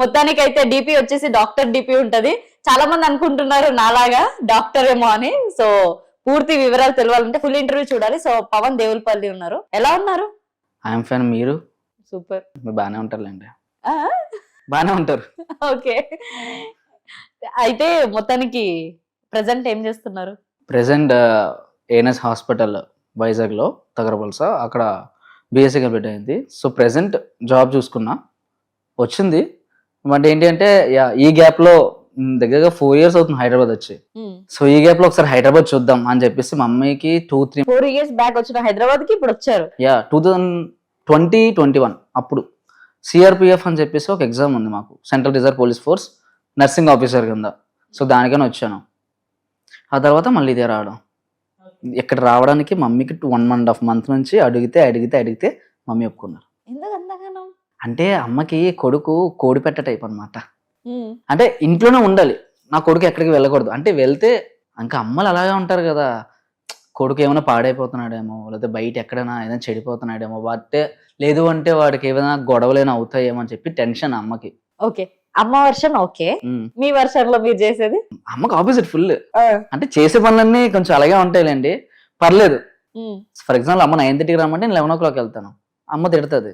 మొత్తానికి అయితే డిపి వచ్చేసి డాక్టర్ డిపి ఉంటది. చాలా మంది అనుకుంటున్నారు నాలాగా డాక్టర్ ఏమో అని. సో పూర్తి వివరాలు తెలియాలంటే ఫుల్ ఇంటర్వ్యూ చూడాలి. సో పవన్ దేవులపల్లి ఉన్నారు. ఎలా ఉన్నారు? I'm fan. మీరు? సూపర్. మీరు బాగానే ఉంటారులేండి. బాగానే ఉంటారు. ఓకే. అయితే మొత్తానికి ప్రెసెంట్ ఏం చేస్తున్నారు? ప్రెసెంట్ ఏఎన్ఎస్ హాస్పిటల్ వైజాగ్ లో తగరబల్స, అక్కడ బీఎస్సీ కంప్లీట్ అయింది. సో ప్రెసెంట్ జాబ్ చూసుకున్నా, వచ్చింది. బట్ ఏంటి అంటే ఈ గ్యాప్ లో దగ్గరగా 4 years అవుతుంది హైదరాబాద్ వచ్చి. సో ఈ గ్యాప్ లో ఒకసారి హైదరాబాద్ చూద్దాం అని చెప్పేసి మమ్మీకి 4 years బ్యాక్ వచ్చిన హైదరాబాద్ కి ఇప్పుడు వచ్చారు. 2020-21 అప్పుడు సిఆర్పిఎఫ్ అని చెప్పేసి ఒక ఎగ్జామ్ ఉంది మాకు, central reserve police force nursing officer కింద. సో దానికని వచ్చాను. ఆ తర్వాత మళ్ళీ ఇదే రావడం. ఇక్కడ రావడానికి మమ్మీకి 1.5 months నుంచి అడిగితే మమ్మీ ఒప్పుకున్నారు. అంటే అమ్మకి కొడుకు కోడిపెట్ట టైప్ అనమాట. అంటే ఇంట్లోనే ఉండాలి, నా కొడుకు ఎక్కడికి వెళ్ళకూడదు. అంటే వెళ్తే ఇంకా అమ్మలు అలాగే ఉంటారు కదా, కొడుకు ఏమైనా పాడైపోతున్నాడేమో, లేకపోతే బయట ఎక్కడైనా ఏదైనా చెడిపోతున్నాడేమో, వాటే లేదు అంటే వాడికి ఏమైనా గొడవలైనా అవుతాయేమో అని చెప్పి టెన్షన్ అమ్మకి. ఓకే, అమ్మ వర్షన్ ఓకే. మీ వర్షన్ లో మీరు చేసేది? అమ్మకి ఆపోజిట్ ఫుల్. అంటే చేసే పనులన్నీ కొంచెం అలాగే ఉంటాయిలేండి, పర్లేదు. ఫర్ ఎగ్జాంపుల్ అమ్మ 9:30కి రమ్మంటే నేను 11 o'clock వెళ్తాను. అమ్మ తిడుతుంది,